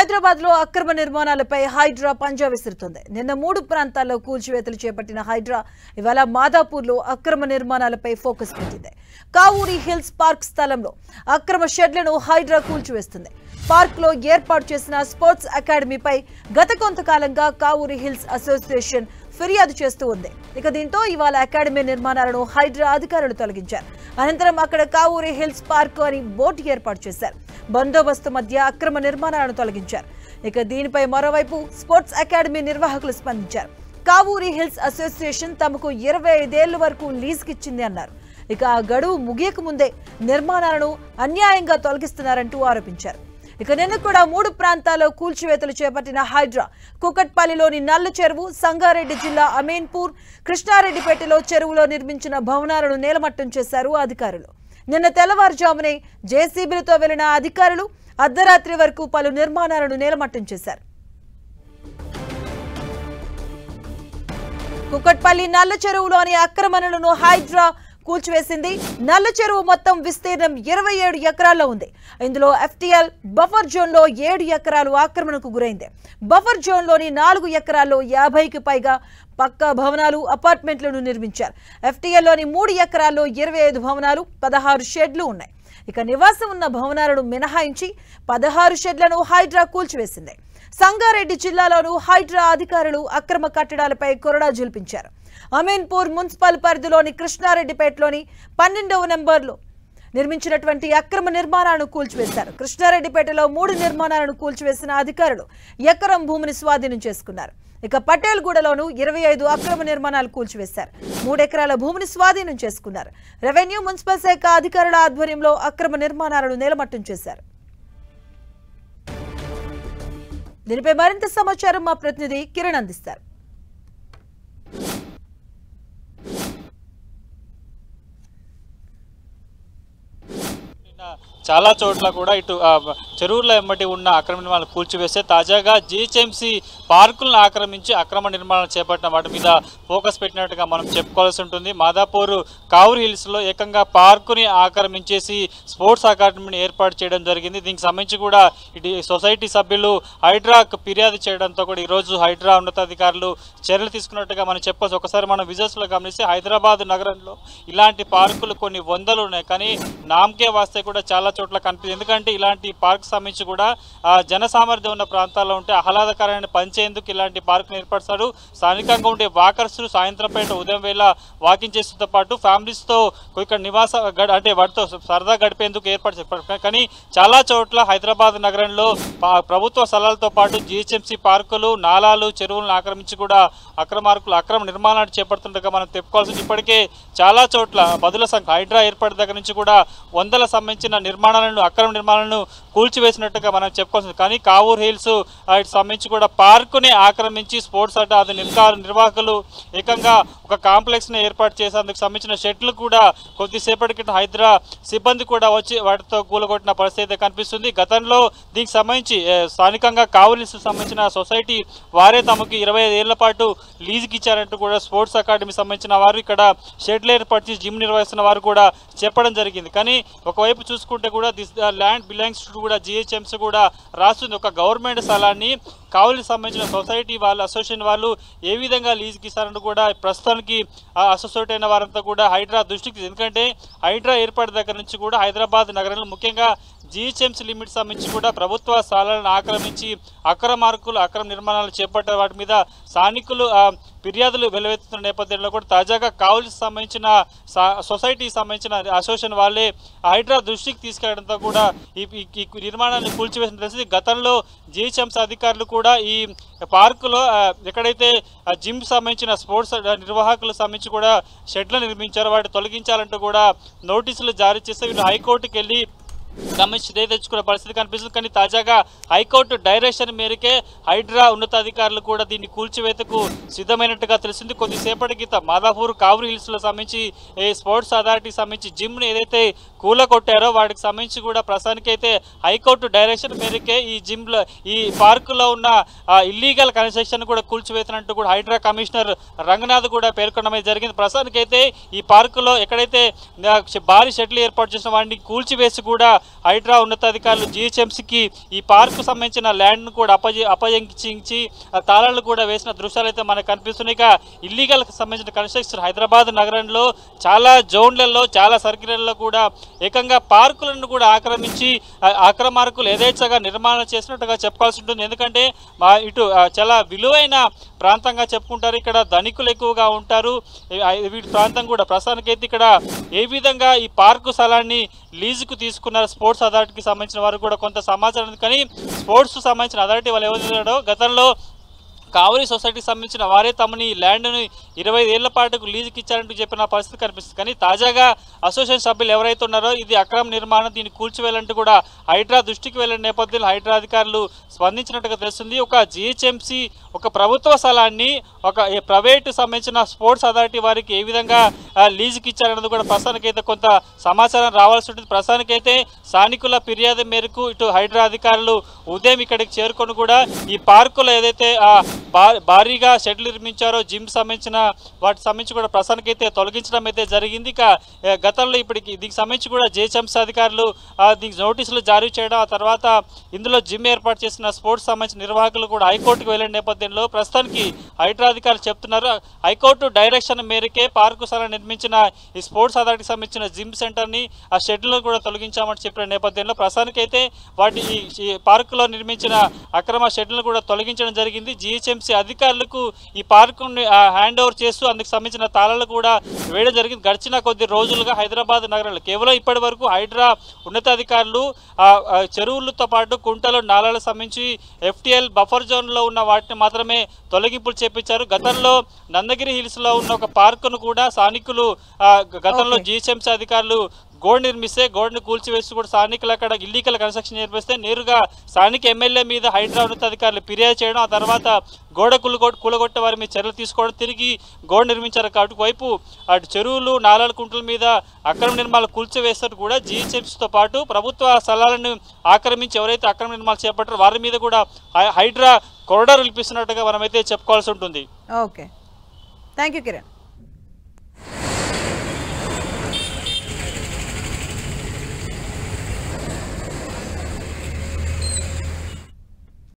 హైదరాబాద్ లో అక్రమ నిర్మాణాలపై హైడ్రా పంజా విసురుతోంది. నిన్న 3 ప్రాంతాల్లో కూల్చివేతలు చేపట్టిన హైడ్రా ఇవాళ మాదాపూర్ లో అక్రమ నిర్మాణాలపై ఫోకస్ పెట్టింది. కావూరి హిల్స్ పార్క్ స్థలంలో అక్రమ షెడ్లను హైడ్రా కూల్చివేస్తుంది. పార్క్ లో ఏర్పాటు చేసిన స్పోర్ట్స్ అకాడమీపై గత కొంతకాలంగా కావూరి హిల్స్ అసోసియేషన్ ఫిర్యాదు చేస్తూ ఉంది. ఇక దీంతో ఇవాళ అకాడమీ నిర్మాణాలను హైడ్రా అధికారులు తొలగించారు. అనంతరం అక్కడ కావూరి హిల్స్ పార్క్ అని బోర్డు ఏర్పాటు చేశారు. బందోబస్తు మధ్య అక్రమ నిర్మాణాలను తొలగించారు. ఇక దీనిపై మరోవైపు స్పోర్ట్స్ అకాడమీ నిర్వాహకులు స్పందించారు. కావూరి హిల్స్ అసోసియేషన్ తమకు 25 ఏళ్ల వరకు లీజుకిచ్చింది అన్నారు. ఇక ఆ గడువు ముగియక ముందే నిర్మాణాలను అన్యాయంగా తొలగిస్తున్నారంటూ ఆరోపించారు. ఇక నిన్న కూడా 3 ప్రాంతాల్లో కూల్చివేతలు చేపట్టిన హైడ్రా కుకట్పల్లిలోని నల్ల చెరువు, సంగారెడ్డి జిల్లా అమీన్పూర్, కృష్ణారెడ్డిపేటలో చెరువులో నిర్మించిన భవనాలను నేలమట్టం చేశారు అధికారులు. నిన్న తెల్లవారుజామునే జేసీబీలతో వెళ్లిన అధికారులు అర్ధరాత్రి వరకు పలు నిర్మాణాలను నేలమట్టం చేశారు. కుకట్పల్లి నల్ల చెరువులోని ఆక్రమణలను హైడ్రా కూల్చివేసింది. నల్ల చెరువు మొత్తం విస్తీర్ణం 27 ఎకరాల్లో ఉంది. ఇందులో ఎఫ్టీఎల్ బఫర్ జోన్ లో 7 ఎకరాలు ఆక్రమణకు గురైంది. బఫర్ జోన్ లోని 4 ఎకరాల్లో 50కి పైగా పక్కా భవనాలు, అపార్ట్మెంట్లను నిర్మించారు. ఎఫ్టీఎల్ లోని 3 ఎకరాల్లో 25 భవనాలు, 16 షెడ్లు ఉన్నాయి. ఇక నివాసం ఉన్న భవనాలను మినహాయించి 16 షెడ్లను హైడ్రా కూల్చివేసింది. సంగారెడ్డి జిల్లాలోనూ హైడ్రా అధికారులు అక్రమ కట్టడాలపై కొరడా జల్పించారు. అమీన్పూర్ మున్సిపల్ పరిధిలోని కృష్ణారెడ్డిపేటలోని 12వ నెంబర్లో నిర్మించినటువంటి అక్రమ నిర్మాణాలను కూల్చివేశారు. కృష్ణారెడ్డిపేటలో 3 నిర్మాణాలను కూల్చివేసిన అధికారులు ఎకరం భూమిని స్వాధీనం చేసుకున్నారు. ఇక పటేల్గూడలోనూ 25 అక్రమ నిర్మాణాలు కూల్చివేశారు. 3 ఎకరాల భూమిని స్వాధీనం చేసుకున్నారు. రెవెన్యూ, మున్సిపల్ శాఖ అధికారుల ఆధ్వర్యంలో అక్రమ నిర్మాణాలను నేలమట్టం చేశారు. దీనిపై మరింత సమాచారం మా ప్రతినిధి కిరణ్ అందిస్తారు. చాలా చోట్ల కూడా ఇటు చెరువుల వెంబడి ఉన్న అక్రమ నిర్మాణాలు కూల్చివేస్తే తాజాగా జీహెచ్ఎంసీ పార్కులను ఆక్రమించి అక్రమ నిర్మాణాలు చేపట్టిన వాటి మీద ఫోకస్ పెట్టినట్టుగా మనం చెప్పుకోవాల్సి ఉంటుంది. మాదాపూర్ కావూరి హిల్స్లో ఏకంగా పార్కుని ఆక్రమించేసి స్పోర్ట్స్ అకాడమీని ఏర్పాటు చేయడం జరిగింది. దీనికి సంబంధించి కూడా ఇటు సొసైటీ సభ్యులు హైడ్రాకు ఫిర్యాదు చేయడంతో కూడా ఈరోజు హైడ్రా ఉన్నతాధికారులు చర్యలు తీసుకున్నట్టుగా మనం చెప్పుకోవచ్చు. ఒకసారి మనం విజువల్స్లో గమనిస్తే హైదరాబాద్ నగరంలో ఇలాంటి పార్కులు కొన్ని వందలు ఉన్నాయి, కానీ నామకే వాస్తే కూడా చాలా చోట్ల కనిపిస్తుంది. ఎందుకంటే ఇలాంటి పార్క్ సంబంధించి కూడా జన సామర్థ్యం ఉన్న ప్రాంతాల్లో ఉంటే ఆహ్లాదకరమైన పనిచేందుకు ఇలాంటి పార్కులు ఏర్పరుస్తారు. స్థానికంగా ఉండే వాకర్స్ సాయంత్రం పూట ఉదయం వేళ వాకింగ్ చేసేతో పాటు ఫ్యామిలీస్తో ఇక్కడ అంటే వాటితో సరదా గడిపేందుకు ఏర్పాటు చేస్తారు. కానీ చాలా చోట్ల హైదరాబాద్ నగరంలో ప్రభుత్వ స్థలాలతో పాటు జీహెచ్ఎంసీ పార్కులు, నాలాలు, చెరువులను ఆక్రమించి కూడా అక్రమ నిర్మాణాలు చేపడుతుండగా మనం చెప్పుకోవాల్సింది. ఇప్పటికే చాలా చోట్ల పదుల సంఖ్య హైడ్రా ఏర్పాటు దగ్గర నుంచి కూడా వందల సంబంధించిన అక్రమ నిర్మాణాలను కూల్చివేసినట్టుగా మనం చెప్పుకోవాల్సింది. కానీ కావూర్ హిల్స్ సంబంధించి కూడా పార్కుని ఆక్రమించి స్పోర్ట్స్ అట అది నిర్వాహకులు ఏకంగా ఒక కాంప్లెక్స్ని ఏర్పాటు చేసేందుకు సంబంధించిన షెడ్లు కూడా కొద్దిసేపటి క్రితం హైదరా సిబ్బంది కూడా వచ్చి వాటితో కూలగొట్టిన పరిస్థితి కనిపిస్తుంది. గతంలో దీనికి సంబంధించి స్థానికంగా కావూర్ హిల్స్ సంబంధించిన సొసైటీ వారే తమకు 25 ఏళ్ల పాటు లీజుకి ఇచ్చారంటూ కూడా స్పోర్ట్స్ అకాడమీ సంబంధించిన వారు ఇక్కడ షెడ్లు ఏర్పాటు చేసి జిమ్ నిర్వహిస్తున్న వారు కూడా చెప్పడం జరిగింది. కానీ ఒకవైపు చూసుకుంటే కూడా దిస్ ల్యాండ్ బిలాంగ్స్ టు కూడా జీహెచ్ఎంసీ కూడా రాస్తుంది. ఒక గవర్నమెంట్ స్థలాన్ని కావలికి సంబంధించిన సొసైటీ వాళ్ళు, అసోసియేషన్ వాళ్ళు ఏ విధంగా లీజుకి ఇస్తారని కూడా ప్రస్తుతానికి అసోసియేట్ అయిన వారంతా కూడా హైడ్రా దృష్టికి, ఎందుకంటే హైడ్రా ఏర్పాటు దగ్గర నుంచి కూడా హైదరాబాద్ నగరంలో ముఖ్యంగా జీహెచ్ఎంసీ లిమిట్ సంబంధించి కూడా ప్రభుత్వ స్థలాలను ఆక్రమించి అక్రమ నిర్మాణాలు చేపట్టే వాటి మీద స్థానికులు ఫిర్యాదులు వెలువెత్తుతున్న నేపథ్యంలో కూడా తాజాగా కావలికి సంబంధించిన సొసైటీకి సంబంధించిన అసోసియేషన్ వాళ్ళే హైడ్రా దృష్టికి తీసుకెళ్లడంతో కూడా ఈ నిర్మాణాన్ని కూల్చివేసిన తెలిసింది. గతంలో జీహెచ్ఎంసీ అధికారులు కూడా ఈ పార్కులో ఎక్కడైతే జిమ్ సంబంధించిన స్పోర్ట్స్ నిర్వాహకులకు సంబంధించి కూడా షెడ్లు నిర్మించారో వాటిని తొలగించాలంటూ కూడా నోటీసులు జారీ చేస్తే వీళ్ళు హైకోర్టుకి వెళ్ళి సంబంధించి తెచ్చుకునే పరిస్థితి కనిపిస్తుంది. కానీ తాజాగా హైకోర్టు డైరెక్షన్ మేరకే హైడ్రా ఉన్నతాధికారులు కూడా దీన్ని కూల్చివేతకు సిద్ధమైనట్టుగా తెలిసింది. కొద్దిసేపటి క్రితం మాదాపూర్ కావూరి హిల్స్లో సంబంధించి స్పోర్ట్స్ అథారిటీకి సంబంధించి జిమ్ను ఏదైతే కూలగొట్టారో వాటికి సంబంధించి కూడా ప్రస్తుతానికి అయితే హైకోర్టు డైరెక్షన్ మేరకే ఈ జిమ్లో ఈ పార్కులో ఉన్న ఇల్లీగల్ కన్స్ట్రక్షన్ కూడా కూల్చివేసినట్టు కూడా హైడ్రా కమిషనర్ రంగనాథ్ కూడా పేర్కొనడం జరిగింది. ప్రస్తుతానికి అయితే ఈ పార్కులో ఎక్కడైతే భారీ షెడ్లు ఏర్పాటు చేసిన వాటిని కూల్చివేసి కూడా హైడ్రా ఉన్నతాధికారులు జిహెచ్ఎంసీకి ఈ పార్కు సంబంధించిన ల్యాండ్ను కూడా అప్పగించి తాళాలు కూడా వేసిన దృశ్యాలు అయితే మనకు కనిపిస్తున్నాయి. ఇక ఇల్లీగల్ సంబంధించిన కన్స్ట్రక్షన్ హైదరాబాద్ నగరంలో చాలా జోన్లలో చాలా సర్కిళ్లలో కూడా ఏకంగా పార్కులను కూడా ఆక్రమించి ఆక్రమార్కులు యథేచ్ఛగా నిర్మాణం చేసినట్టుగా చెప్పాల్సి ఉంటుంది. ఎందుకంటే ఇటు చాలా విలువైన ప్రాంతంగా చెప్పుకుంటారు. ఇక్కడ ధనికులు ఎక్కువగా ఉంటారు. వీటి ప్రాంతం కూడా ప్రస్తుతానికైతే ఇక్కడ ఏ విధంగా ఈ పార్కు స్థలాన్ని లీజుకు తీసుకున్నారు స్పోర్ట్స్ అథారిటీకి సంబంధించిన వారు కూడా కొంత సమాచారం, కానీ స్పోర్ట్స్ సంబంధించిన అథారిటీ వాళ్ళు ఏమవుతున్నారో గతంలో కావలి సొసైటీకి సంబంధించిన వారే తమని ల్యాండ్ను 25 ఏళ్ల పాటుకు లీజుకి ఇచ్చారంటూ చెప్పిన పరిస్థితి కనిపిస్తుంది. కానీ తాజాగా అసోసియేషన్ సభ్యులు ఎవరైతే ఉన్నారో ఇది అక్రమ నిర్మాణం, దీన్ని కూల్చివేయాలంటూ కూడా హైడ్రా దృష్టికి వెళ్ళిన నేపథ్యంలో హైడ్రా అధికారులు స్పందించినట్టుగా తెలుస్తుంది. ఒక జిహెచ్ఎంసీ ఒక ప్రభుత్వ స్థలాన్ని ఒక ప్రైవేటు సంబంధించిన స్పోర్ట్స్ అథారిటీ వారికి ఏ విధంగా లీజుకి ఇచ్చారన్నది కూడా ప్రస్తుతానికైతే కొంత సమాచారం రావాల్సి ఉంటుంది. ప్రస్తుతానికైతే స్థానికుల ఫిర్యాదు మేరకు ఇటు హైడ్రా అధికారులు ఉదయం ఇక్కడికి చేరుకొని కూడా ఈ పార్కులో ఏదైతే భారీగా షెడ్లు నిర్మించారో జిమ్ సంబంధించిన వాటి సంబంధించి కూడా ప్రస్తుతానికైతే తొలగించడం అయితే జరిగింది. ఇక గతంలో ఇప్పటికి దీనికి సంబంధించి కూడా జిహెచ్ఎంసీ అధికారులు దీనికి నోటీసులు జారీ చేయడం, ఆ తర్వాత ఇందులో జిమ్ ఏర్పాటు చేసిన స్పోర్ట్స్ సంబంధించిన నిర్వాహకులు కూడా హైకోర్టుకు వెళ్లిన నేపథ్యంలో ప్రస్తుతానికి హైడ్రా అధికారులు చెప్తున్నారు హైకోర్టు డైరెక్షన్ మేరకే పార్కు స్థలం నిర్మించిన ఈ స్పోర్ట్స్ అథారిటీకి సంబంధించిన జిమ్ సెంటర్ని ఆ షెడ్లను కూడా తొలగించామని చెప్పిన నేపథ్యంలో ప్రస్తుతానికైతే వాటి ఈ పార్కులో నిర్మించిన అక్రమ షెడ్లను కూడా తొలగించడం జరిగింది. జిహెచ్ఎంసీ అధికారులకు ఈ పార్కుని హ్యాండ్ ఓవర్ చేస్తూ అందుకు సంబంధించిన తాళాలు కూడా వేయడం జరిగింది. గడిచిన కొద్ది రోజులుగా హైదరాబాద్ నగరంలో కేవలం ఇప్పటి వరకు హైడ్రా ఉన్నతాధికారులు చెరువులతో పాటు కుంటలు నాలాలకు సంబంధించి FTL బఫర్ జోన్లో ఉన్న వాటిని మాత్రమే తొలగింపులు చేపించారు. గతంలో నందగిరి హిల్స్లో ఉన్న ఒక పార్కును కూడా స్థానికులు గతంలో జిహెచ్ఎంసీ అధికారులు గోడ నిర్మిస్తే గోడను కూల్చివేసి కూడా స్థానికులు అక్కడ ఇల్లీగల్ కన్స్ట్రక్షన్ నిర్మిస్తే నేరుగా స్థానిక ఎమ్మెల్యే మీద హైడ్రా ఉన్నతాధికారులు ఫిర్యాదు చేయడం, ఆ తర్వాత గోడ కూలగొట్టే వారి మీద చర్యలు తీసుకోవడం, తిరిగి గోడ నిర్మించారు. కాబట్టి వైపు అటు చెరువులు నాలాల కుంటల మీద అక్రమ నిర్మాణాలు కూల్చివేస్తారు కూడా జిహెచ్ఎంసీతో పాటు ప్రభుత్వ స్థలాలను ఆక్రమించి ఎవరైతే అక్రమ నిర్మాణాలు చేపట్టారో వారి మీద కూడా హైడ్రా కొరడా నిలిపిస్తున్నట్టుగా మనమైతే చెప్పుకోవాల్సి ఉంటుంది. Okay, thank you Kiran.